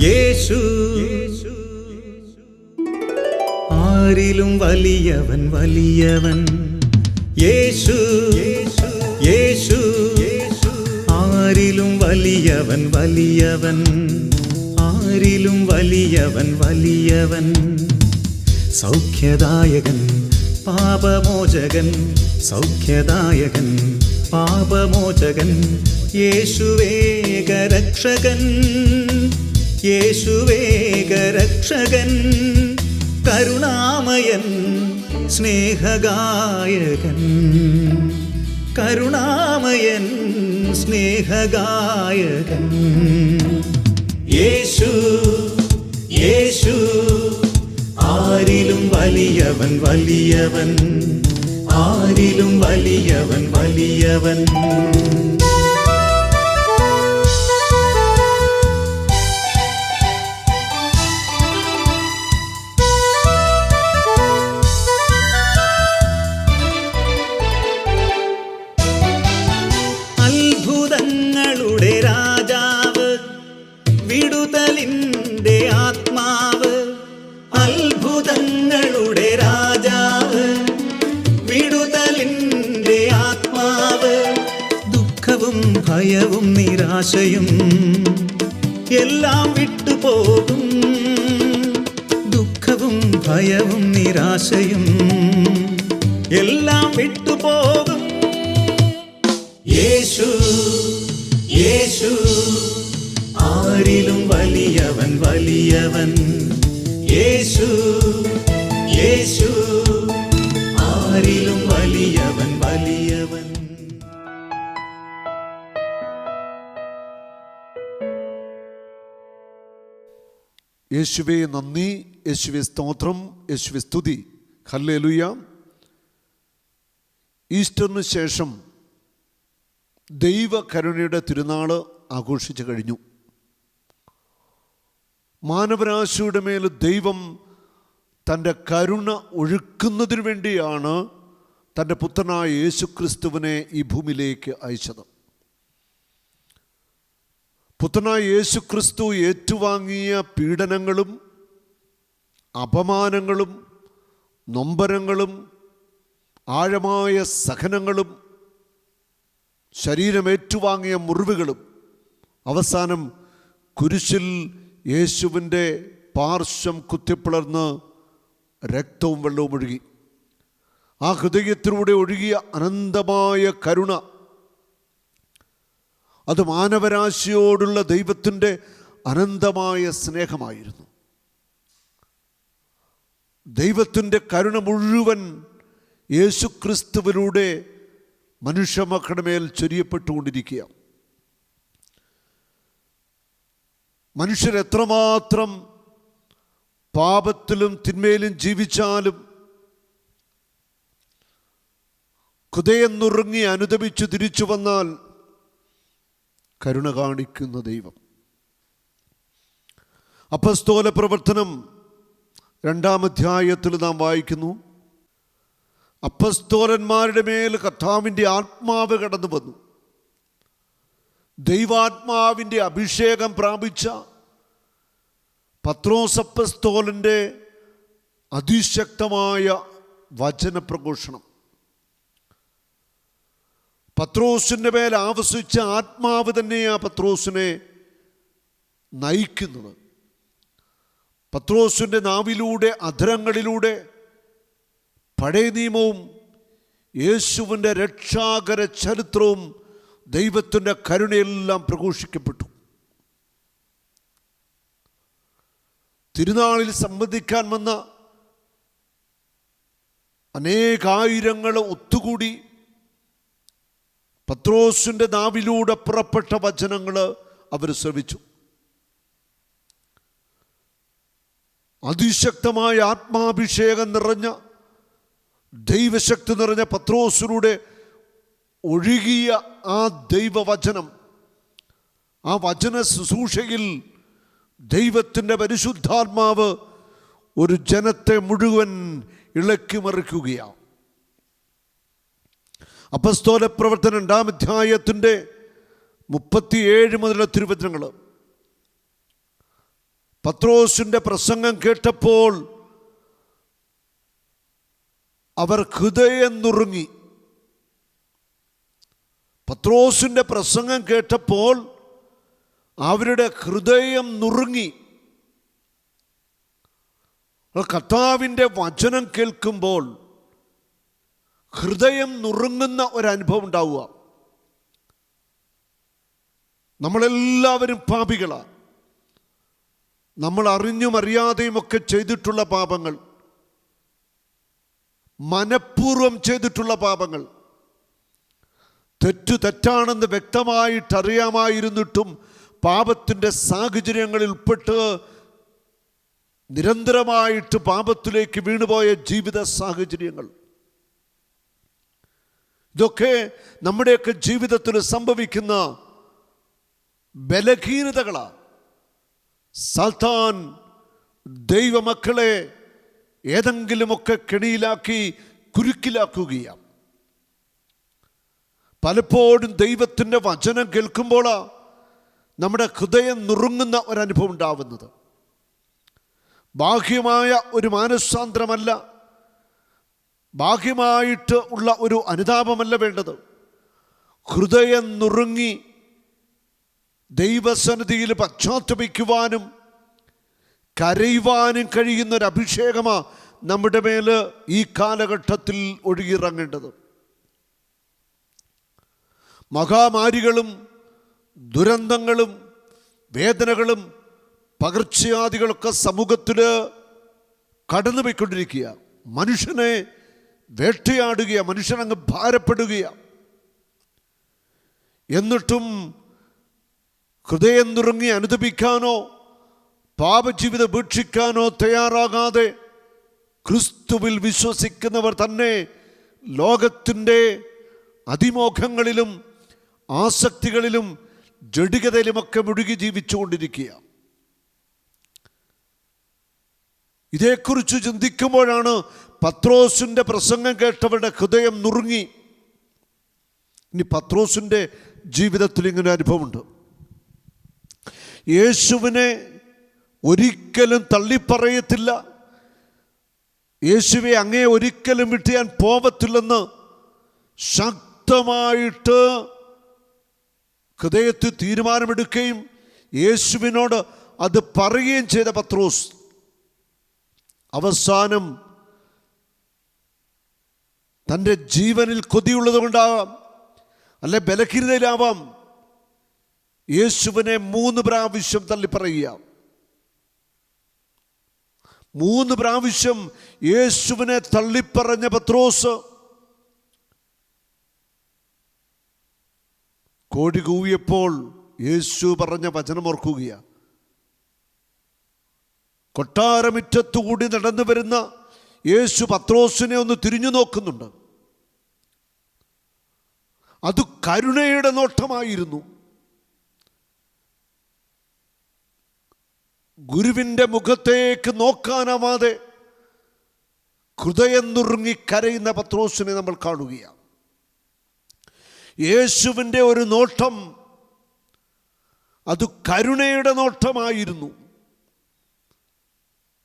യേശു ആരിലും വലിയവൻ വലിയവൻ. യേശു യേശു ആരിലും വലിയവൻ വലിയവൻ. ആരിലും വലിയവൻ വലിയവൻ. സൗഖ്യദായകൻ പാപമോചകൻ. സൗഖ്യദായകൻ പാപമോചകൻ. യേശുവേകരക്ഷകൻ. യേശുവേകരക്ഷകൻ. കരുണാമയൻ സ്നേഹഗായകൻ. കരുണാമയൻ സ്നേഹഗായകൻ. യേശു യേശു ആരിലും വലിയവൻ വലിയവൻ. ആരിലും വലിയവൻ വലിയവൻ. അത്ഭുതങ്ങളുടെ രാജാവ്, വിടുതലിൻ്റെ ആത്മാവ്. അത്ഭുതങ്ങളുടെ രാജാവ്, വിടുതലിൻ്റെ ആത്മാവ്. ദുഃഖവും ഭയവും നിരാശയും എല്ലാം വിട്ടുപോകും. ദുഃഖവും ഭയവും നിരാശയും എല്ലാം വിട്ടുപോകും. യേശു യേശു ആരിലും വലിയവൻ വലിയവൻ. യേശു യേശു ആരിലും വലിയവൻ വലിയവൻ. യേശുവേ നന്ദി, യേശുവേ സ്തോത്രം, യേശുവേ സ്തുതി. ഹല്ലേലൂയ. ഈസ്റ്ററിന് ശേഷം ദൈവകരുണയുടെ തിരുനാൾ ആഘോഷിച്ചു കഴിഞ്ഞു. മാനവരാശിയുടെ മേൽ ദൈവം തൻ്റെ കരുണ ഒഴുക്കുന്നതിന് വേണ്ടിയാണ് തൻ്റെ പുത്രനായ യേശുക്രിസ്തുവിനെ ഈ ഭൂമിയിലേക്ക് അയച്ചത്. പുത്രനായ യേശുക്രിസ്തു ഏറ്റുവാങ്ങിയ പീഡനങ്ങളും അപമാനങ്ങളും നൊമ്പരങ്ങളും ആഴമായ സഹനങ്ങളും ശരീരം ഏറ്റുവാങ്ങിയ മുറിവുകളും അവസാനം കുരിശിൽ യേശുവിൻ്റെ പാർശ്വം കുത്തിപ്പിളർന്ന് രക്തവും വെള്ളവും ഒഴുകി. ആ ഹൃദയത്തിലൂടെ ഒഴുകിയ അനന്തമായ കരുണ, അത് മാനവരാശിയോടുള്ള ദൈവത്തിൻ്റെ അനന്തമായ സ്നേഹമായിരുന്നു. ദൈവത്തിൻ്റെ കരുണ മുഴുവൻ യേശുക്രിസ്തുവിലൂടെ മനുഷ്യമക്കളുടെ മേൽ ചൊരിയപ്പെട്ടുകൊണ്ടിരിക്കുക. മനുഷ്യരെത്രമാത്രം പാപത്തിലും തിന്മയിലും ജീവിച്ചാലും ഹൃദയം നുറുങ്ങി അനുദപിച്ചു തിരിച്ചു വന്നാൽ കരുണ കാണിക്കുന്ന ദൈവം. അപ്പസ്തോല പ്രവർത്തനം 2-ാം അധ്യായത്തിൽ നാം വായിക്കുന്നു, അപ്പസ്തോലന്മാരുടെ മേൽ കർത്താവിൻ്റെ ആത്മാവ് കടന്നു വന്നു. ദൈവാത്മാവിൻ്റെ അഭിഷേകം പ്രാപിച്ച പത്രോസ് അപ്പസ്തോലൻ്റെ അതിശക്തമായ വചനപ്രഘോഷണം, പത്രോസിൻ്റെ മേൽ ആവസിച്ച ആത്മാവ് തന്നെയാണ് പത്രോസിനെ നയിക്കുന്നത്. പത്രോസിൻ്റെ നാവിലൂടെ, അധരങ്ങളിലൂടെ പഴയ നിയമവും യേശുവിൻ്റെ രക്ഷാകര ചരിത്രവും ദൈവത്തിൻ്റെ കരുണയെല്ലാം പ്രഘോഷിക്കപ്പെട്ടു. തിരുനാളിൽ സംബന്ധിക്കാൻ വന്ന അനേകായിരങ്ങൾ ഒത്തുകൂടി പത്രോസിൻ്റെ നാവിലൂടെ പുറപ്പെട്ട വചനങ്ങൾ അവർ ശ്രവിച്ചു. അതിശക്തമായ ആത്മാഭിഷേകം നിറഞ്ഞ, ദൈവശക്തി നിറഞ്ഞ പത്രോസിലൂടെ ഒഴുകിയ ആ ദൈവവചനം, ആ വചന ശുശ്രൂഷയിൽ ദൈവത്തിൻ്റെ പരിശുദ്ധാത്മാവ് ഒരു ജനത്തെ മുഴുവൻ ഇളക്കിമറിക്കുകയാണ്. അപ്പസ്തോല പ്രവർത്തനം 2-ാം അധ്യായത്തിൻ്റെ 37 മുതലുള്ള തിരുവചനങ്ങൾ, പത്രോസിന്റെ പ്രസംഗം കേട്ടപ്പോൾ അവർ ഹൃദയം നുറുങ്ങി. പത്രോസിന്റെ പ്രസംഗം കേട്ടപ്പോൾ അവരുടെ ഹൃദയം നുറുങ്ങി. കർത്താവിൻ്റെ വചനം കേൾക്കുമ്പോൾ ഹൃദയം നുറുങ്ങുന്ന ഒരനുഭവം ഉണ്ടാവുക. നമ്മളെല്ലാവരും പാപികളാണ്. നമ്മൾ അറിഞ്ഞും അറിയാതെയും ഒക്കെ ചെയ്തിട്ടുള്ള പാപങ്ങൾ, മനഃപൂർവം ചെയ്തിട്ടുള്ള പാപങ്ങൾ, തെറ്റാണെന്ന് വ്യക്തമായിട്ടറിയാമായിരുന്നിട്ടും പാപത്തിൻ്റെ സാഹചര്യങ്ങളിൽ ഉൾപ്പെട്ട് നിരന്തരമായിട്ട് പാപത്തിലേക്ക് വീണുപോയ ജീവിത സാഹചര്യങ്ങൾ, ഇതൊക്കെ നമ്മുടെയൊക്കെ ജീവിതത്തിൽ സംഭവിക്കുന്ന ബലഹീനതകളാണ്. സാത്താൻ ദൈവമക്കളെ ഏതെങ്കിലുമൊക്കെ കെണിയിലാക്കി കുരുക്കിലാക്കുകയാണ്. പലപ്പോഴും ദൈവത്തിൻ്റെ വചനം കേൾക്കുമ്പോൾ നമ്മുടെ ഹൃദയം നുറുങ്ങുന്ന ഒരനുഭവം ഉണ്ടാവുന്നത്. ബാഹ്യമായ ഒരു മാനസാന്തരമല്ല, ബാഹ്യമായിട്ട് ഉള്ള ഒരു അനുതാപമല്ല വേണ്ടത്. ഹൃദയം നുറുങ്ങി ദൈവസന്നിധിയിൽ പശ്ചാത്തപിക്കുവാനും കരയുവാനും കഴിയുന്നൊരു അഭിഷേകമാണ് നമ്മുടെ മേൽ ഈ കാലഘട്ടത്തിൽ ഒഴുകിയിറങ്ങേണ്ടത്. മഹാമാരികളും ദുരന്തങ്ങളും വേദനകളും പകർച്ചവ്യാധികളൊക്കെ സമൂഹത്തിൽ കടന്നുപോയിക്കൊണ്ടിരിക്കുക. മനുഷ്യനെ വേട്ടയാടുകയാണ്, മനുഷ്യനങ്ങ് ഭാരപ്പെടുകയാണ്. എന്നിട്ടും ഹൃദയം നുറുങ്ങി അനുദപിക്കാനോ പാപജീവിതം വീക്ഷിക്കാനോ തയ്യാറാകാതെ ക്രിസ്തുവിൽ വിശ്വസിക്കുന്നവർ തന്നെ ലോകത്തിൻ്റെ അതിമോഹങ്ങളിലും ആസക്തികളിലും ജഡികതയിലുമൊക്കെ മുഴുകി ജീവിച്ചുകൊണ്ടിരിക്കുക. ഇതേക്കുറിച്ച് ചിന്തിക്കുമ്പോഴാണ് പത്രോസിൻ്റെ പ്രസംഗം കേട്ടവരുടെ ഹൃദയം നുറുങ്ങി. ഇനി പത്രോസിൻ്റെ ജീവിതത്തിൽ ഇങ്ങനെ അനുഭവമുണ്ട്. യേശുവിനെ ഒരിക്കലും തള്ളിപ്പറയത്തില്ല, യേശുവെ അങ്ങേ ഒരിക്കലും വിട്ട് ഞാൻ പോവത്തില്ലെന്ന് ശക്തമായിട്ട് ഹൃദയത്തിൽ തീരുമാനമെടുക്കുകയും യേശുവിനോട് അത് പറയുകയും ചെയ്ത പത്രോസ് അവസാനം തൻ്റെ ജീവനിൽ കൊതിയുള്ളത് കൊണ്ടാവാം, അല്ലെ ബലഹീനതയിലാവാം, യേശുവിനെ 3 പ്രാവശ്യം തള്ളിപ്പറയുക. 3 പ്രാവശ്യം യേശുവിനെ തള്ളിപ്പറഞ്ഞ പത്രോസ് കോഴി കൂവിയപ്പോൾ യേശു പറഞ്ഞ വചനം ഓർക്കുകയാണ്. കൊട്ടാരമുറ്റത്തുകൂടി നടന്നു വരുന്ന യേശു പത്രോസിനെ ഒന്ന് തിരിഞ്ഞു നോക്കുന്നുണ്ട്. അത് കരുണയുടെ നോട്ടമായിരുന്നു. ഗുരുവിൻ്റെ മുഖത്തേക്ക് നോക്കാനാവാതെ ഹൃദയം നുറുങ്ങി കരയുന്ന പത്രോസിനെ നമ്മൾ കാണുകയാണ്. യേശുവിൻ്റെ ഒരു നോട്ടം അത് കരുണയുടെ നോട്ടമായിരുന്നു.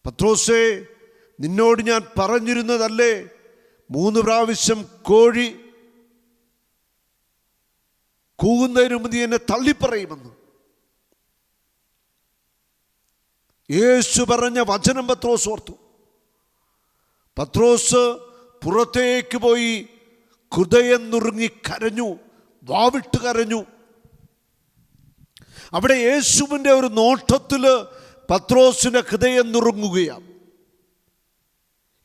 പത്രോസേ, നിന്നോട് ഞാൻ പറഞ്ഞിരുന്നതല്ലേ 3 പ്രാവശ്യം കോഴി കൂകുന്നതിന് മുമ്പ് നീ എന്നെ തള്ളിപ്പറയുമെന്ന്. യേശു പറഞ്ഞ വചനം പത്രോസ് ഓർത്തു. പത്രോസ് പുറത്തേക്ക് പോയി ഹൃദയം നുറുങ്ങി കരഞ്ഞു, വാവിട്ട് കരഞ്ഞു. അവിടെ യേശുവിൻ്റെ ഒരു നോട്ടത്തിൽ പത്രോസിൻ്റെ ഹൃദയം നുറുങ്ങുകയാണ്.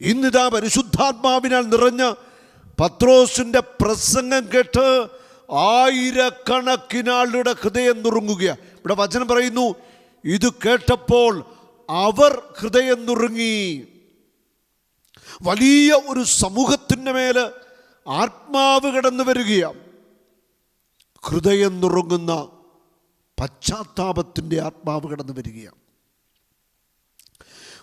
ഇന്നിതാ പരിശുദ്ധാത്മാവിനാൽ നിറഞ്ഞ പത്രോസിൻ്റെ പ്രസംഗം കേട്ട് ആയിരക്കണക്കിനാളുടെ ഹൃദയം നുറുങ്ങുകയാണ്. ഇവിടെ വചനം പറയുന്നു, ഇത് കേട്ടപ്പോൾ അവർ ഹൃദയം നുറുങ്ങി. വലിയ ഒരു സമൂഹത്തിൻ്റെ മേൽ ആത്മാവ് കടന്നു വരികയാണ്. ഹൃദയം നുറുങ്ങുന്ന പശ്ചാത്താപത്തിൻ്റെ ആത്മാവ് കടന്നു വരികയാണ്.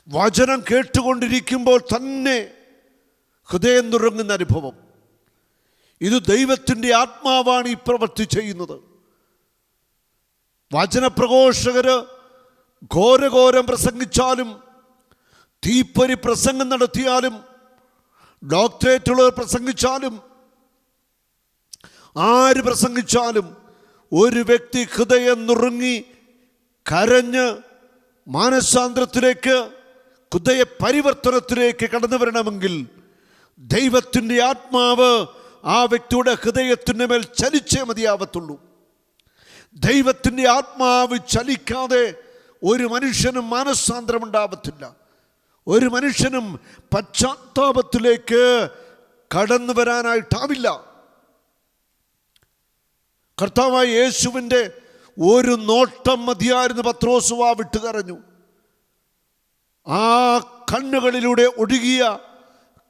വചനം കേട്ടുകൊണ്ടിരിക്കുമ്പോൾ തന്നെ ഹൃദയം നുറുങ്ങുന്ന അനുഭവം. ഇത് ദൈവത്തിൻ്റെ ആത്മാവാണ് ഈ പ്രവൃത്തി ചെയ്യുന്നത്. വചനപ്രഘോഷകർ ഘോരഘോരം പ്രസംഗിച്ചാലും, തീപ്പൊരി പ്രസംഗം നടത്തിയാലും, ഡോക്ടറേറ്റുള്ളവർ പ്രസംഗിച്ചാലും, ആര് പ്രസംഗിച്ചാലും, ഒരു വ്യക്തി ഹൃദയം നുറുങ്ങി കരഞ്ഞ് മാനസാന്തരത്തിലേക്ക്, ഹൃദയ പരിവർത്തനത്തിലേക്ക് കടന്നു വരണമെങ്കിൽ ദൈവത്തിൻ്റെ ആത്മാവ് ആ വ്യക്തിയുടെ ഹൃദയത്തിൻ്റെ മേൽ ചലിച്ചേ മതിയാവത്തുള്ളൂ. ദൈവത്തിൻ്റെ ആത്മാവ് ചലിക്കാതെ ഒരു മനുഷ്യനും മാനസാന്തരം ഉണ്ടാവത്തില്ല. ഒരു മനുഷ്യനും പശ്ചാത്താപത്തിലേക്ക് കടന്നു വരാനായിട്ടാവില്ല. കർത്താവായ യേശുവിൻ്റെ ഒരു നോട്ടം മതിയായിരുന്നു പത്രോസ് വാ വിട്ട് കരഞ്ഞു. ആ കണ്ണുകളിലൂടെ ഒഴുകിയ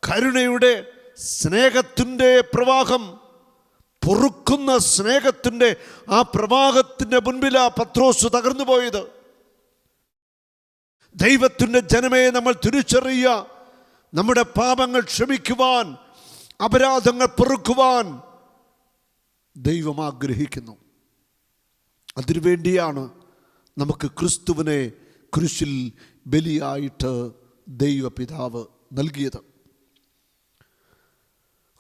കരുണയുടെ സ്നേഹത്തിൻ്റെ പ്രവാഹം, പൊറുക്കുന്ന സ്നേഹത്തിൻ്റെ ആ പ്രവാഹത്തിൻ്റെ മുൻപിലാ പത്രോസ് തകർന്നു പോയത്. ദൈവത്തിൻ്റെ ജനമേ, നമ്മൾ തിരിച്ചറിയുക, നമ്മുടെ പാപങ്ങൾ ക്ഷമിക്കുവാൻ, അപരാധങ്ങൾ പൊറുക്കുവാൻ ദൈവം ആഗ്രഹിക്കുന്നു. അതിനുവേണ്ടിയാണ് നമുക്ക് ക്രിസ്തുവിനെ കുരിശിൽ ബലിയായിട്ട് ദൈവപിതാവ് നൽകിയത്.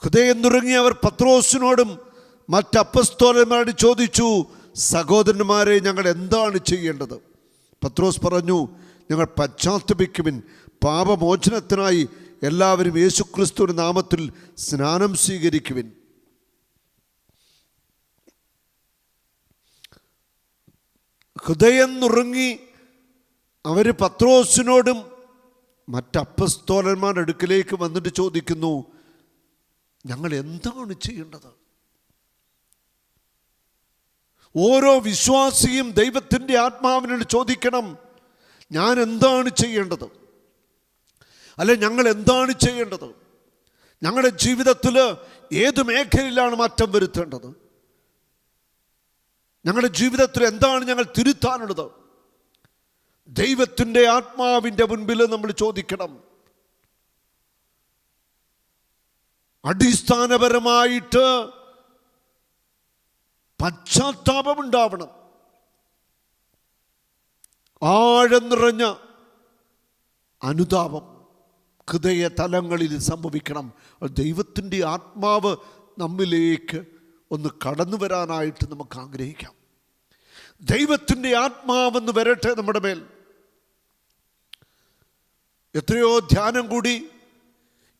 ഹൃദയം നുറുങ്ങിയവർ പത്രോസിനോടും മറ്റ് അപ്പസ്തോലന്മാരോട് ചോദിച്ചു, സഹോദരന്മാരെ, ഞങ്ങൾ എന്താണ് ചെയ്യേണ്ടത്? പത്രോസ് പറഞ്ഞു, ഞങ്ങൾ പശ്ചാത്തപിക്കുവിൻ, പാപമോചനത്തിനായി എല്ലാവരും യേശുക്രിസ്തുവിന്റെ നാമത്തിൽ സ്നാനം സ്വീകരിക്കുവിൻ. ഹൃദയം നുറുങ്ങി അവർ പത്രോസിനോടും മറ്റ് അപ്പസ്തോലന്മാരുടെ അടുക്കിലേക്ക് വന്നിട്ട് ചോദിക്കുന്നു, ഞങ്ങൾ എന്താണ് ചെയ്യേണ്ടത്? ഓരോ വിശ്വാസിയും ദൈവത്തിൻ്റെ ആത്മാവിനോട് ചോദിക്കണം, ഞാൻ എന്താണ് ചെയ്യേണ്ടത്? അല്ലെ, ഞങ്ങൾ എന്താണ് ചെയ്യേണ്ടത്? ഞങ്ങളുടെ ജീവിതത്തിൽ ഏത് മേഖലയിലാണ് മാറ്റം വരുത്തേണ്ടത്? ഞങ്ങളുടെ ജീവിതത്തിൽ എന്താണ് ഞങ്ങൾ തിരുത്താനുള്ളത്? ദൈവത്തിൻ്റെ ആത്മാവിൻ്റെ മുൻപിൽ നമ്മൾ ചോദിക്കണം. അടിസ്ഥാനപരമായിട്ട് പശ്ചാത്താപമുണ്ടാവണം. ആഴം നിറഞ്ഞ അനുതാപം ഹൃദയ തലങ്ങളിൽ സംഭവിക്കണം. ദൈവത്തിൻ്റെ ആത്മാവ് നമ്മിലേക്ക് ഒന്ന് കടന്നു വരാനായിട്ട് നമുക്ക് ആഗ്രഹിക്കാം. ദൈവത്തിൻ്റെ ആത്മാവെന്ന് വരട്ടെ നമ്മുടെ മേൽ. എത്രയോ ധ്യാനം കൂടി,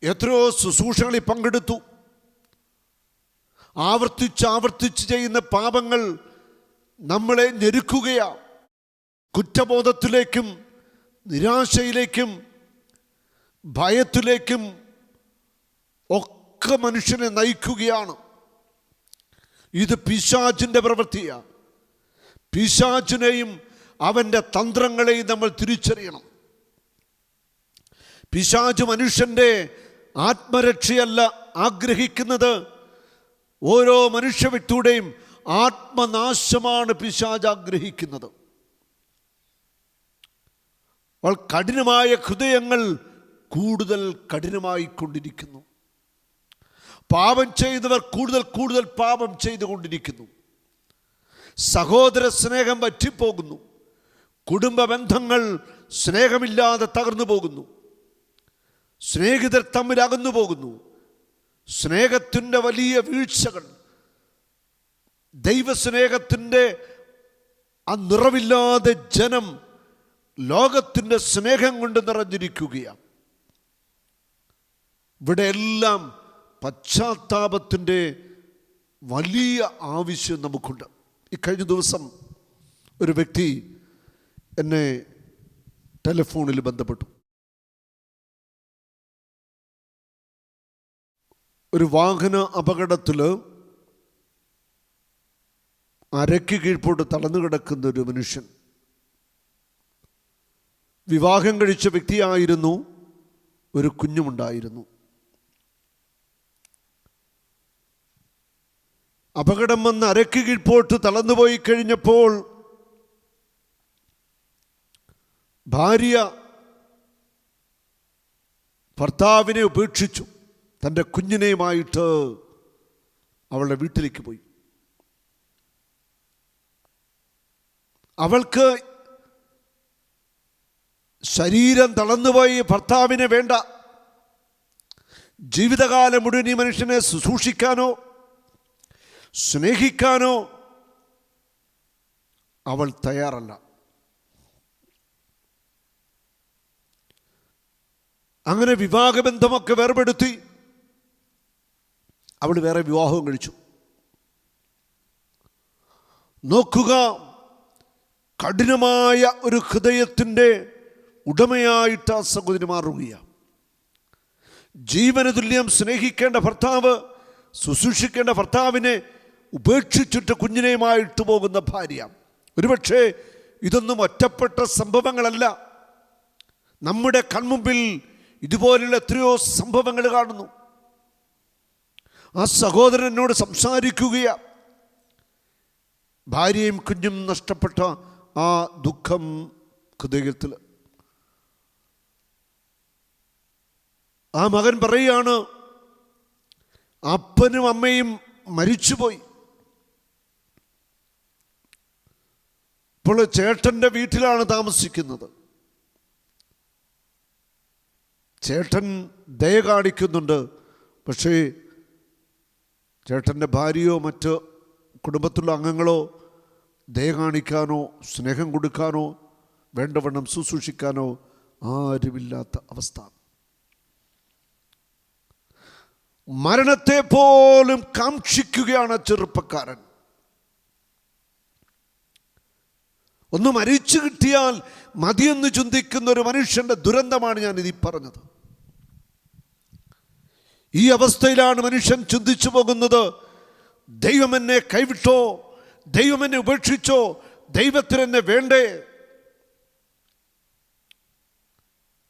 എത്രയോ ശുശ്രൂഷകളിൽ പങ്കെടുത്തു. ആവർത്തിച്ച് ചെയ്യുന്ന പാപങ്ങൾ നമ്മളെ ഞെരുക്കുകയാണ്. കുറ്റബോധത്തിലേക്കും നിരാശയിലേക്കും ഭയത്തിലേക്കും ഒക്കെ മനുഷ്യനെ നയിക്കുകയാണ്. ഇത് പിശാചിൻ്റെ പ്രവൃത്തിയാണ്. പിശാചിനെയും അവൻ്റെ തന്ത്രങ്ങളെയും നമ്മൾ തിരിച്ചറിയണം. പിശാച് മനുഷ്യൻ്റെ ആത്മരക്ഷയല്ല ആഗ്രഹിക്കുന്നത്, ഓരോ മനുഷ്യ വ്യക്തിയുടെയും ആത്മനാശമാണ് പിശാച് ആഗ്രഹിക്കുന്നത്. കഠിനമായ ഹൃദയങ്ങൾ കൂടുതൽ കഠിനമായിക്കൊണ്ടിരിക്കുന്നു. പാപം ചെയ്തവർ കൂടുതൽ പാപം ചെയ്തുകൊണ്ടിരിക്കുന്നു. സഹോദര സ്നേഹം വറ്റിപ്പോകുന്നു. കുടുംബ ബന്ധങ്ങൾ സ്നേഹമില്ലാതെ തകർന്നു പോകുന്നു. സ്നേഹിതർ തമ്മിൽ അകന്നു പോകുന്നു. സ്നേഹത്തിൻ്റെ വലിയ വീഴ്ചകൾ, ദൈവസ്നേഹത്തിൻ്റെ ആ നിറവില്ലാതെ ജനം ലോകത്തിൻ്റെ സ്നേഹം കൊണ്ട് നിറഞ്ഞിരിക്കുകയാണ്. ഇവിടെ എല്ലാം പശ്ചാത്താപത്തിൻ്റെ വലിയ ആവശ്യം നമുക്കുണ്ട്. ഈ കഴിഞ്ഞ ദിവസം ഒരു വ്യക്തി എന്നെ ടെലിഫോണിൽ ബന്ധപ്പെട്ടു. ഒരു വാഹന അപകടത്തിൽ അരയ്ക്ക് കീഴ്പോട്ട് തളർന്നു കിടക്കുന്ന ഒരു മനുഷ്യൻ. വിവാഹം കഴിച്ച വ്യക്തിയായിരുന്നു, ഒരു കുഞ്ഞുമുണ്ടായിരുന്നു. അപകടം വന്ന് അരയ്ക്ക് കീഴ്പോട്ട് തളർന്നുപോയി കഴിഞ്ഞപ്പോൾ ഭാര്യ ഭർത്താവിനെ ഉപേക്ഷിച്ചു. തൻ്റെ കുഞ്ഞിനെയുമായിട്ട് അവളുടെ വീട്ടിലേക്ക് പോയി. അവൾക്ക് ശരീരം തളർന്നുപോയി ഭർത്താവിനെ വേണ്ട, ജീവിതകാലം മുഴുവൻ ഈ മനുഷ്യനെ ശുശ്രൂഷിക്കാനോ സ്നേഹിക്കാനോ അവൾ തയ്യാറല്ല. അങ്ങനെ വിവാഹബന്ധമൊക്കെ വേർപെടുത്തി അവൾ വേറെ വിവാഹവും കഴിച്ചു. നോക്കുക, കഠിനമായ ഒരു ഹൃദയത്തിൻ്റെ ഉടമയായിട്ട് ആ സഹോദരി മാറുകയാണ്. ജീവന തുല്യം സ്നേഹിക്കേണ്ട ഭർത്താവ്, ശുശ്രൂഷിക്കേണ്ട ഭർത്താവിനെ ഉപേക്ഷിച്ചിട്ട് കുഞ്ഞിനെയുമായിട്ട് പോകുന്ന ഭാര്യ. ഒരുപക്ഷെ ഇതൊന്നും ഒറ്റപ്പെട്ട സംഭവങ്ങളല്ല. നമ്മുടെ കൺമുമ്പിൽ ഇതുപോലുള്ള എത്രയോ സംഭവങ്ങൾ കാണുന്നു. ആ സഹോദരൻ എന്നോട് സംസാരിക്കുകയാണ്. ഭാര്യയും കുഞ്ഞും നഷ്ടപ്പെട്ട ആ ദുഃഖം ഹൃദയത്തിൽ. ആ മകൻ പറയുകയാണ്, അപ്പനും അമ്മയും മരിച്ചുപോയി. ഇപ്പോൾ ചേട്ടൻ്റെ വീട്ടിലാണ് താമസിക്കുന്നത്. ചേട്ടൻ ദയ കാണിക്കുന്നുണ്ട്, പക്ഷേ ചേട്ടൻ്റെ ഭാര്യയോ മറ്റ് കുടുംബത്തിലുള്ള അംഗങ്ങളോ ദയ കാണിക്കാനോ സ്നേഹം കൊടുക്കാനോ വേണ്ടവണ്ണം ശുശ്രൂഷിക്കാനോ ആരുമില്ലാത്ത അവസ്ഥ. മരണത്തെ പോലും കാക്ഷിക്കുകയാണ് ചെറുപ്പക്കാരൻ. ഒന്ന് മരിച്ചു കിട്ടിയാൽ മതിയെന്ന് ചിന്തിക്കുന്ന ഒരു മനുഷ്യൻ്റെ ദുരന്തമാണ് ഞാനിത് പറഞ്ഞത്. ഈ അവസ്ഥയിലാണ് മനുഷ്യൻ ചിന്തിച്ചു പോകുന്നത്, ദൈവം എന്നെ കൈവിട്ടോ, ദൈവം എന്നെ ഉപേക്ഷിച്ചോ, ദൈവത്തിന് എന്നെ വേണ്ടേ.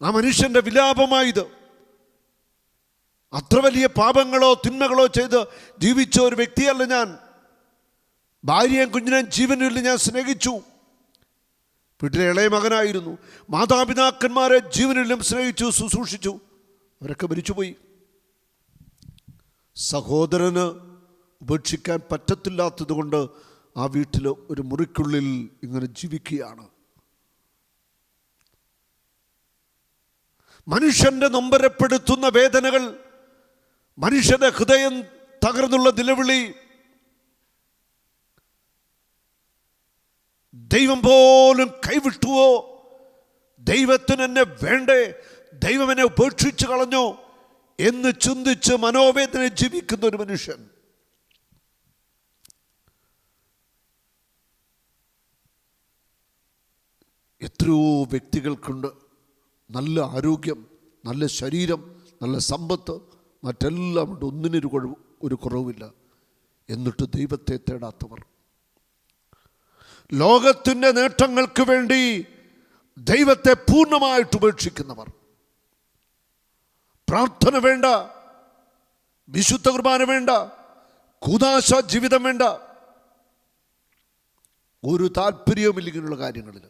ആ മനുഷ്യൻ്റെ വിലാപമായത്. അത്ര വലിയ പാപങ്ങളോ തിന്മകളോ ചെയ്ത് ജീവിച്ച ഒരു വ്യക്തിയല്ല ഞാൻ. ഭാര്യയും കുഞ്ഞിനെയും ജീവനിൽ ഞാൻ സ്നേഹിച്ചു. വീട്ടിലെ ഇളയ മകനായിരുന്നു. മാതാപിതാക്കന്മാരെ ജീവനിലും സ്നേഹിച്ചു, ശുശ്രൂഷിച്ചു. അവരൊക്കെ മരിച്ചുപോയി. സഹോദരന് ഉപേക്ഷിക്കാൻ പറ്റത്തില്ലാത്തത് കൊണ്ട് ആ വീട്ടിൽ ഒരു മുറിക്കുള്ളിൽ ഇങ്ങനെ ജീവിക്കുകയാണ്. മനുഷ്യൻ്റെ നൊമ്പരപ്പെടുത്തുന്ന വേദനകൾ, മനുഷ്യന്റെ ഹൃദയം തകർന്നുള്ള നിലവിളി, ദൈവം പോലും കൈവിട്ടുവോ, ദൈവത്തിന് എന്നെ വേണ്ടേ, ദൈവം എന്നെ ഉപേക്ഷിച്ച് കളഞ്ഞോ എന്ന് ചിന്തിച്ച് മനോവേദന ജീവിക്കുന്ന ഒരു മനുഷ്യൻ. എത്രയോ വ്യക്തികൾക്കുണ്ട് നല്ല ആരോഗ്യം, നല്ല ശരീരം, നല്ല സമ്പത്ത്, മറ്റെല്ലാം ഉണ്ട്, ഒന്നിനൊരു ഒരു കുറവുമില്ല. എന്നിട്ട് ദൈവത്തെ തേടാത്തവർ, ലോകത്തിൻ്റെ നേട്ടങ്ങൾക്ക് വേണ്ടി ദൈവത്തെ പൂർണ്ണമായിട്ട് ഉപേക്ഷിക്കുന്നവർ, പ്രാർത്ഥന വേണ്ട, വിശുദ്ധ കുർബാന വേണ്ട, കൂദാശ ജീവിതം വേണ്ട, ഒരു താല്പര്യവുമില്ല ഇങ്ങനെയുള്ള കാര്യങ്ങളിൽ.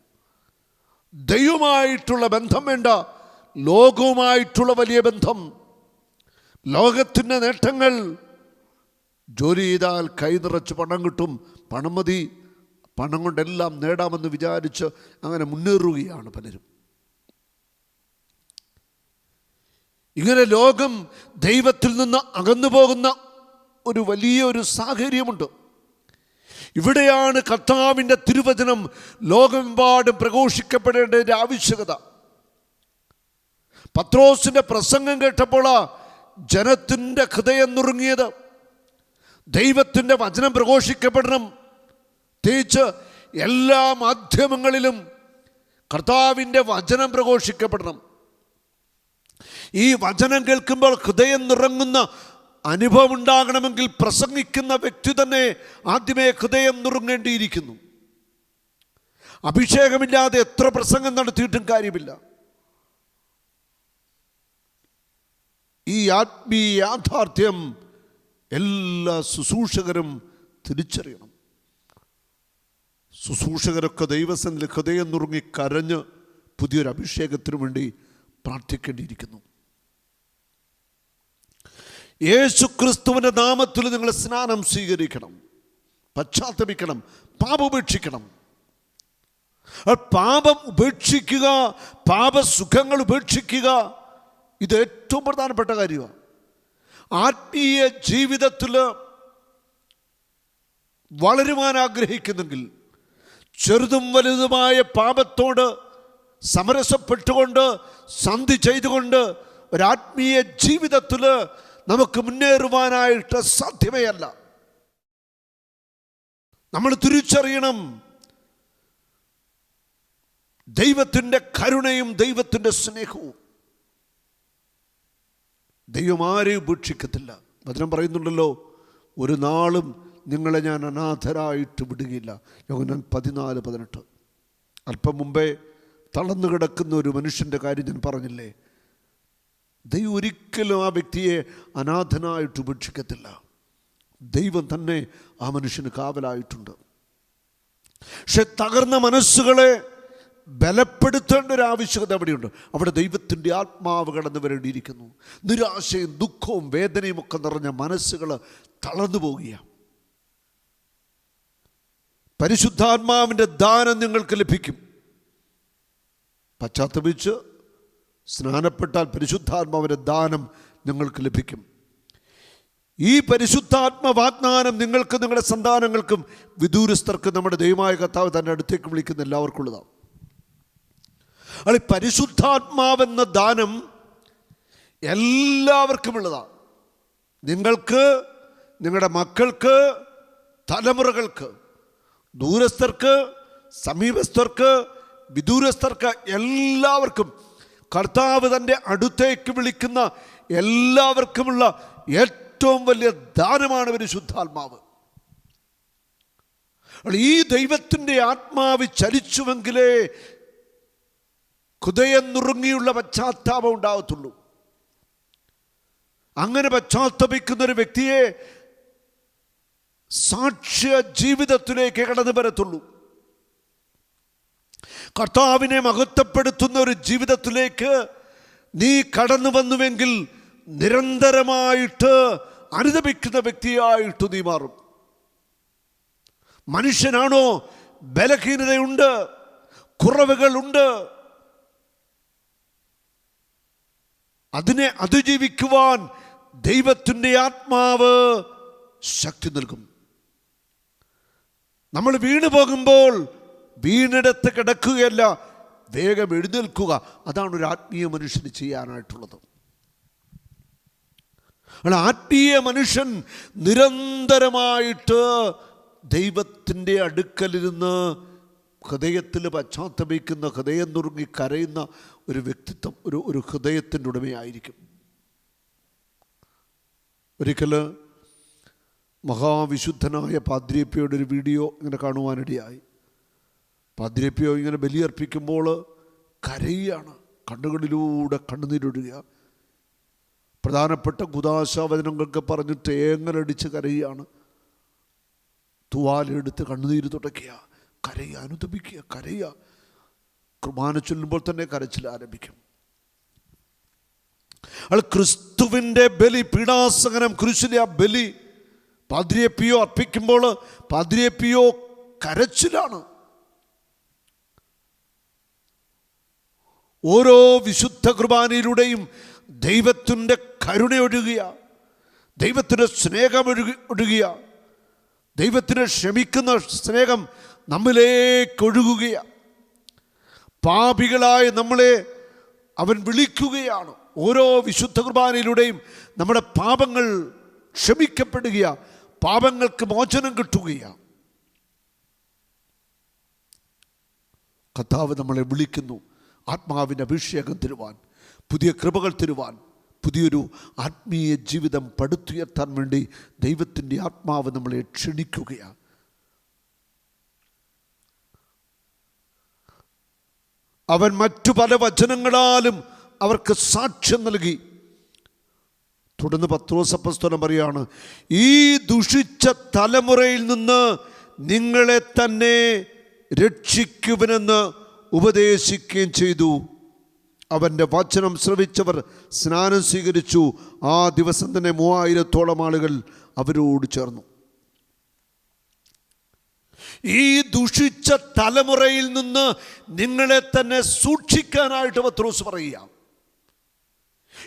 ദൈവമായിട്ടുള്ള ബന്ധം വേണ്ട, ലോകവുമായിട്ടുള്ള വലിയ ബന്ധം, ലോകത്തിൻ്റെ നേട്ടങ്ങൾ, ജോലി ചെയ്താൽ കൈ നിറച്ച് പണം കിട്ടും, പണം മതി, പണം കൊണ്ടെല്ലാം നേടാമെന്ന് വിചാരിച്ച് അങ്ങനെ മുന്നേറുകയാണ് പലരും. ഇങ്ങനെ ലോകം ദൈവത്തിൽ നിന്ന് അകന്നു പോകുന്ന ഒരു വലിയൊരു സാഹചര്യമുണ്ട്. ഇവിടെയാണ് കർത്താവിൻ്റെ തിരുവചനം ലോകമെമ്പാടും പ്രഘോഷിക്കപ്പെടേണ്ടതിൻ്റെ ആവശ്യകത. പത്രോസിൻ്റെ പ്രസംഗം കേട്ടപ്പോൾ ജനത്തിൻ്റെ ഹൃദയം നുറുങ്ങിയത്. ദൈവത്തിൻ്റെ വചനം പ്രഘോഷിക്കപ്പെടണം. പ്രത്യേകിച്ച് എല്ലാ മാധ്യമങ്ങളിലും കർത്താവിൻ്റെ വചനം പ്രഘോഷിക്കപ്പെടണം. ഈ വചനം കേൾക്കുമ്പോൾ ഹൃദയം നിറങ്ങുന്ന അനുഭവം ഉണ്ടാകണമെങ്കിൽ പ്രസംഗിക്കുന്ന വ്യക്തി തന്നെ ആദ്യമേ ഹൃദയം നുറുങ്ങേണ്ടിയിരിക്കുന്നു. അഭിഷേകമില്ലാതെ എത്ര പ്രസംഗം നടത്തിയിട്ടും കാര്യമില്ല. ഈ ആത്മീയ യാഥാർത്ഥ്യം എല്ലാ ശുശ്രൂഷകരും തിരിച്ചറിയണം. ശുശ്രൂഷകരൊക്കെ ദൈവസന്നിധിയിൽ ഹൃദയം നുറുങ്ങി കരഞ്ഞ് പുതിയൊരു അഭിഷേകത്തിനു വേണ്ടി പ്രാർത്ഥിക്കേണ്ടിയിരിക്കുന്നു. യേശുക്രിസ്തുവിൻ്റെ നാമത്തിൽ നിങ്ങൾ സ്നാനം സ്വീകരിക്കണം, പശ്ചാത്തപിക്കണം, പാപോപേക്ഷിക്കണം. പാപം ഉപേക്ഷിക്കുക, പാപസുഖങ്ങൾ ഉപേക്ഷിക്കുക, ഇത് ഏറ്റവും പ്രധാനപ്പെട്ട കാര്യമാണ്. ആത്മീയ ജീവിതത്തിൽ വളരുവാൻ ആഗ്രഹിക്കുന്നെങ്കിൽ ചെറുതും വലുതുമായ പാപത്തോട് സമരസപ്പെട്ടുകൊണ്ട് സന്ധി ചെയ്തുകൊണ്ട് ഒരാത്മീയ ജീവിതത്തിൽ നമുക്ക് മുന്നേറുവാനായിട്ട് സാധ്യമേ അല്ല. നമ്മൾ തിരിച്ചറിയണം, ദൈവത്തിൻ്റെ കരുണയും ദൈവത്തിൻ്റെ സ്നേഹവും. ദൈവം ആരെയും ഉപേക്ഷിക്കത്തില്ല. വചനം പറയുന്നുണ്ടല്ലോ, ഒരു നാളും നിങ്ങളെ ഞാൻ അനാഥരായിട്ട് വിടുകയില്ല. യോഹന്നാൻ 14:18. അല്പം മുമ്പേ തളർന്നു കിടക്കുന്ന ഒരു മനുഷ്യൻ്റെ കാര്യം ഞാൻ പറഞ്ഞില്ലേ. ദൈവം ഒരിക്കലും ആ വ്യക്തിയെ അനാഥനായിട്ട് ഉപേക്ഷിക്കത്തില്ല. ദൈവം തന്നെ ആ മനുഷ്യന് കാവലായിട്ടുണ്ട്. പക്ഷെ തകർന്ന മനസ്സുകളെ ബലപ്പെടുത്തേണ്ട ഒരു ആവശ്യകത അവിടെയുണ്ട്. അവിടെ ദൈവത്തിൻ്റെ ആത്മാവ് കടന്നു വരേണ്ടിയിരിക്കുന്നു. നിരാശയും ദുഃഖവും വേദനയും ഒക്കെ നിറഞ്ഞ മനസ്സുകൾ തളർന്നു പോവുകയാണ്. പരിശുദ്ധാത്മാവിൻ്റെ ദാനം നിങ്ങൾക്ക് ലഭിക്കും. പശ്ചാത്തപിച്ച് സ്നാനപ്പെട്ടാൽ പരിശുദ്ധാത്മാവിൻ്റെ ദാനം നിങ്ങൾക്ക് ലഭിക്കും. ഈ പരിശുദ്ധാത്മ വാഗ്ദാനം നിങ്ങൾക്ക്, നിങ്ങളുടെ സന്താനങ്ങൾക്കും വിദൂരസ്ഥർക്കും നമ്മുടെ ദൈവമായ കർത്താവ് തന്നെ അടുത്തേക്ക് വിളിക്കുന്ന എല്ലാവർക്കും ഉള്ളതാണ്. അല്ല, പരിശുദ്ധാത്മാവെന്ന ദാനം എല്ലാവർക്കും ഉള്ളതാണ്. നിങ്ങൾക്ക്, നിങ്ങളുടെ മക്കൾക്ക്, തലമുറകൾക്ക്, ദൂരസ്ഥർക്ക്, സമീപസ്ഥർക്ക്, വിദൂരസ്ഥർക്ക്, എല്ലാവർക്കും കർത്താവ് തൻ്റെ അടുത്തേക്ക് വിളിക്കുന്ന എല്ലാവർക്കുമുള്ള ഏറ്റവും വലിയ ദാനമാണ് പരിശുദ്ധാത്മാവ്. ഈ ദൈവത്തിൻ്റെ ആത്മാവ് ചലിച്ചുവെങ്കിലേ ഹൃദയം നുറുങ്ങിയുള്ള പശ്ചാത്താപം ഉണ്ടാകത്തുള്ളൂ. അങ്ങനെ പശ്ചാത്തപിക്കുന്ന ഒരു വ്യക്തിയെ സാക്ഷ്യ ജീവിതത്തിലേക്ക് കടന്നു വരത്തുള്ളൂ. കർത്താവിനെ മഹത്വപ്പെടുത്തുന്ന ഒരു ജീവിതത്തിലേക്ക് നീ കടന്നു വന്നുവെങ്കിൽ നിരന്തരമായിട്ട് അനുദപിക്കുന്ന വ്യക്തിയായിട്ട് നീ മാറും. മനുഷ്യനാണോ, ബലഹീനതയുണ്ട്, കുറവുകളുണ്ട്. അതിനെ അതിജീവിക്കുവാൻ ദൈവത്തിൻ്റെ ആത്മാവ് ശക്തി നൽകും. നമ്മൾ വീണു പോകുമ്പോൾ വീണിടത്ത് കിടക്കുകയല്ല, വേഗം എഴുന്നേൽക്കുക. അതാണ് ഒരു ആത്മീയ മനുഷ്യന് ചെയ്യാനായിട്ടുള്ളത്. ആത്മീയ മനുഷ്യൻ നിരന്തരമായിട്ട് ദൈവത്തിൻ്റെ അടുക്കലിരുന്ന് ഹൃദയത്തിൽ പശ്ചാത്തപിക്കുന്ന, ഹൃദയം നുറുങ്ങി കരയുന്ന ഒരു വ്യക്തിത്വം, ഒരു ഹൃദയത്തിൻ്റെ ഉടമയായിരിക്കും. ഒരിക്കൽ മഹാവിശുദ്ധനായ പാദ്രിയപ്പയുടെ ഒരു വീഡിയോ ഇങ്ങനെ കാണുവാനിടയായി. പാദ്രിയപ്പയോ ഇങ്ങനെ ബലിയർപ്പിക്കുമ്പോൾ കരയുകയാണ്, കണ്ണുകളിലൂടെ കണ്ണുനീരൊഴുകുക. പ്രധാനപ്പെട്ട കുദാശാവചനങ്ങൾക്ക് പറഞ്ഞ് തേങ്ങലടിച്ച് കരയുകയാണ്. തുവാലെടുത്ത് കണ്ണുനീര് തുടയ്ക്കുക, കരയുക, അനുതപിക്കുക, കരയുക. കുർബാന ചൊല്ലുമ്പോൾ തന്നെ കരച്ചിൽ ആരംഭിക്കും. ക്രിസ്തുവിൻ്റെ ബലി, പീഡാസഹനം, കുരിശിലെ ആ ബലി പാദ്രിയപ്പിയോ അർപ്പിക്കുമ്പോൾ പാദ്രിയപ്പിയോ കരച്ചിലാണ്. ഓരോ വിശുദ്ധ കുർബാനയിലൂടെയും ദൈവത്തിൻ്റെ കരുണ ഒഴുകുക, ദൈവത്തിൻ്റെ സ്നേഹം ഒഴുകുക, ദൈവത്തിനെ ക്ഷമിക്കുന്ന സ്നേഹം നമ്മിലേക്ക് ഒഴുകുകയാണ്. പാപികളായ നമ്മളെ അവൻ വിളിക്കുകയാണ്. ഓരോ വിശുദ്ധ കുർബാനയിലൂടെയും നമ്മുടെ പാപങ്ങൾ ക്ഷമിക്കപ്പെടുകയാണ്, പാപങ്ങൾക്ക് മോചനം കിട്ടുകയാണ്. കർത്താവ് നമ്മളെ വിളിക്കുന്നു ആത്മാവിൻ്റെ അഭിഷേകം തരുവാൻ, പുതിയ കൃപകൾ തരുവാൻ, പുതിയൊരു ആത്മീയ ജീവിതം പടുത്തുയർത്താൻ വേണ്ടി ദൈവത്തിൻ്റെ ആത്മാവ് നമ്മളെ ക്ഷണിക്കുകയാണ്. അവൻ മറ്റു പല വചനങ്ങളാലും അവർക്ക് സാക്ഷ്യം നൽകി. തുടർന്ന് പത്രോസ് അപ്പോസ്തലൻ പറയാണ്, ഈ ദുഷിച്ച തലമുറയിൽ നിന്ന് നിങ്ങളെ തന്നെ രക്ഷിക്കുവനെന്ന് ഉപദേശിക്കുകയും ചെയ്തു. അവൻ്റെ വചനം ശ്രവിച്ചവർ സ്നാനം സ്വീകരിച്ചു. ആ ദിവസം തന്നെ 3000-ഓളം ആളുകൾ അവരോട് ചേർന്നു. ഈ ദുഷിച്ച തലമുറയിൽ നിന്ന് നിങ്ങളെ തന്നെ സൂക്ഷിക്കാനായിട്ട് പത്രോസ് പറയുക.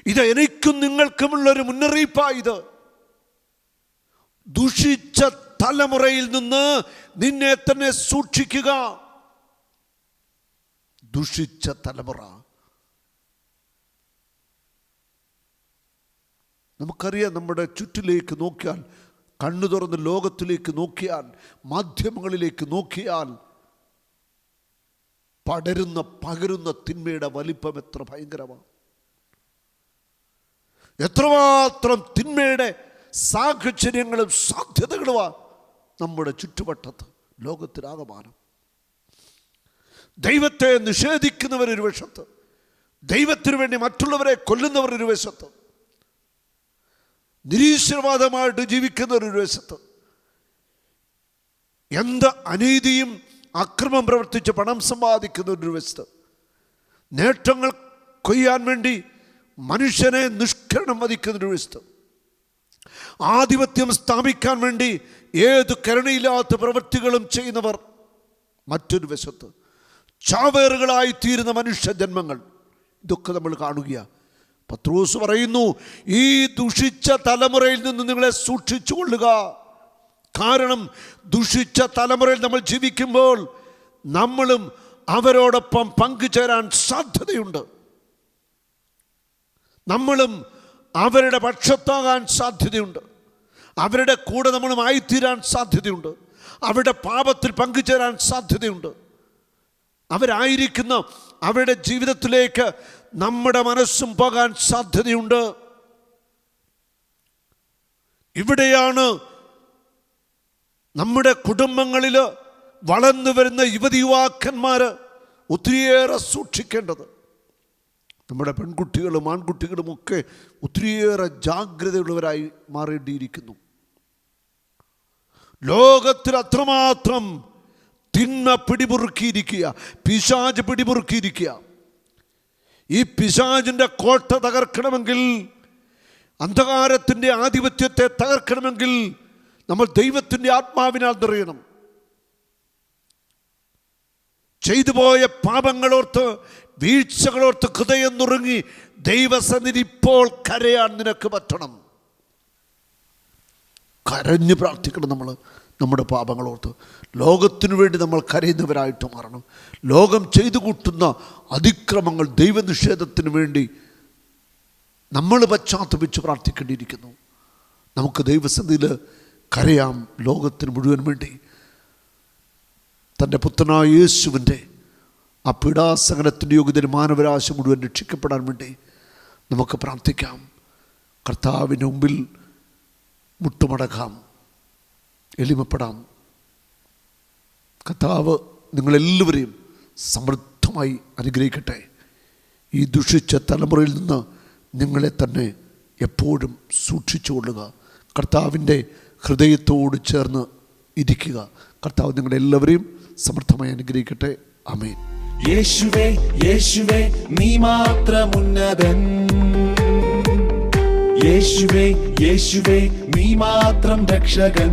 ഇത് എനിക്കും നിങ്ങൾക്കുമുള്ളൊരു മുന്നറിയിപ്പായത്. ദുഷിച്ച തലമുറയിൽ നിന്ന് നിന്നെ തന്നെ സൂക്ഷിക്കുക. ദുഷിച്ച തലമുറ. നമുക്കറിയാം, നമ്മുടെ ചുറ്റിലേക്ക് നോക്കിയാൽ, കണ്ണു തുറന്ന് ലോകത്തിലേക്ക് നോക്കിയാൽ, മാധ്യമങ്ങളിലേക്ക് നോക്കിയാൽ പകരുന്ന തിന്മയുടെ വലിപ്പം എത്ര ഭയങ്കരമാണ്. എത്രമാത്രം തിന്മയുടെ സാഹചര്യങ്ങളും സാധ്യതകളുമാണ് നമ്മുടെ ചുറ്റുവട്ടത്ത്, ലോകത്തിലാകമാനം. ദൈവത്തെ നിഷേധിക്കുന്നവരൊരു വശത്ത്, ദൈവത്തിനു വേണ്ടി മറ്റുള്ളവരെ കൊല്ലുന്നവരൊരു വശത്ത്, നിരീശ്വരവാദമായിട്ട് ജീവിക്കുന്നവരൊരു വശത്ത്, എന്ത് അനീതിയും അക്രമം പ്രവർത്തിച്ച് പണം സമ്പാദിക്കുന്നവരൊരു വശത്ത്, നേട്ടങ്ങൾ കൊയ്യാൻ വേണ്ടി മനുഷ്യനെ നിഷ്കരണം വധിക്കുന്നൊരു വശത്ത്, ആധിപത്യം സ്ഥാപിക്കാൻ വേണ്ടി ഏത് കരുണയില്ലാത്ത പ്രവൃത്തികളും ചെയ്യുന്നവർ മറ്റൊരു വശത്ത്, ചാവേറുകളായി തീരുന്ന മനുഷ്യ ജന്മങ്ങൾ, ഇതൊക്കെ നമ്മൾ കാണുകയാണ്. പത്രോസ് പറയുന്നു, ഈ ദുഷിച്ച തലമുറയിൽ നിന്ന് നിങ്ങളെ സൂക്ഷിച്ചു കൊള്ളുക. കാരണം ദുഷിച്ച തലമുറയിൽ നമ്മൾ ജീവിക്കുമ്പോൾ നമ്മളും അവരോടൊപ്പം പങ്കുചേരാൻ സാധ്യതയുണ്ട്. നമ്മളും അവരുടെ പക്ഷത്താകാൻ സാധ്യതയുണ്ട്. അവരുടെ കൂടെ നമ്മളും ആയിത്തീരാൻ സാധ്യതയുണ്ട്. അവരുടെ പാപത്തിൽ പങ്കുചേരാൻ സാധ്യതയുണ്ട്. അവരായിരിക്കുന്ന അവരുടെ ജീവിതത്തിലേക്ക് നമ്മുടെ മനസ്സും പോകാൻ സാധ്യതയുണ്ട്. ഇവിടെയാണ് നമ്മുടെ കുടുംബങ്ങളിൽ വളർന്നു വരുന്ന യുവതിയുവാക്കന്മാർ ഒത്തിരിയേറെ സൂക്ഷിക്കേണ്ടത്. നമ്മുടെ പെൺകുട്ടികളും ആൺകുട്ടികളുമൊക്കെ ഒത്തിരിയേറെ ജാഗ്രതയുള്ളവരായി മാറേണ്ടിയിരിക്കുന്നു. ലോകത്തിൽ അത്രമാത്രം തിന്മ പിടിമുറുക്കിയിരിക്കുക, പിശാച് പിടിമുറുക്കിയിരിക്കുക. ഈ പിശാചിൻ്റെ കോട്ട തകർക്കണമെങ്കിൽ, അന്ധകാരത്തിൻ്റെ ആധിപത്യത്തെ തകർക്കണമെങ്കിൽ നമ്മൾ ദൈവത്തിൻ്റെ ആത്മാവിനാൽ നിറയണം. ചെയ്തു പോയ പാപങ്ങളോർത്ത്, വീഴ്ചകളോർത്ത് ഹൃദയം നുറുങ്ങി ദൈവസന്നിധി ഇപ്പോൾ കരയാൻ നിനക്ക് പറ്റണം. കരഞ്ഞ് പ്രാർത്ഥിക്കണം നമ്മൾ നമ്മുടെ പാപങ്ങളോർത്ത്. ലോകത്തിനു വേണ്ടി നമ്മൾ കരയുന്നവരായിട്ട് മാറണം. ലോകം ചെയ്തു കൂട്ടുന്ന അതിക്രമങ്ങൾ, ദൈവനിഷേധത്തിന് വേണ്ടി നമ്മൾ പശ്ചാത്തപിച്ച് പ്രാർത്ഥിക്കേണ്ടിയിരിക്കുന്നു. നമുക്ക് ദൈവസന്നിധിയിൽ കരയാം. ലോകത്തിന് മുഴുവൻ വേണ്ടി തൻ്റെ പുത്രനായ യേശുവിൻ്റെ ആ പീഡാസഹനത്തിൻ്റെ യോഗ്യതയിൽ മാനവരാശി മുഴുവൻ രക്ഷിക്കപ്പെടാൻ വേണ്ടി നമുക്ക് പ്രാർത്ഥിക്കാം. കർത്താവിൻ്റെ മുമ്പിൽ മുട്ടുമടക്കാം, എളിമപ്പെടാം. കർത്താവ് നിങ്ങളെല്ലാവരെയും സമൃദ്ധമായി അനുഗ്രഹിക്കട്ടെ. ഈ ദുഷിച്ച തലമുറയിൽ നിന്ന് നിങ്ങളെ തന്നെ എപ്പോഴും സൂക്ഷിച്ചു കൊള്ളുക. കർത്താവിൻ്റെ ഹൃദയത്തോട് ചേർന്ന് ഇരിക്കുക. കർത്താവ് നിങ്ങളെല്ലാവരെയും സമൃദ്ധമായി അനുഗ്രഹിക്കട്ടെ. ആമേൻ. യേശുവേ യേശുവേ നീ മാത്രം ഉന്നതൻ. യേശുവേ യേശുവേ നീ മാത്രം രക്ഷകൻ.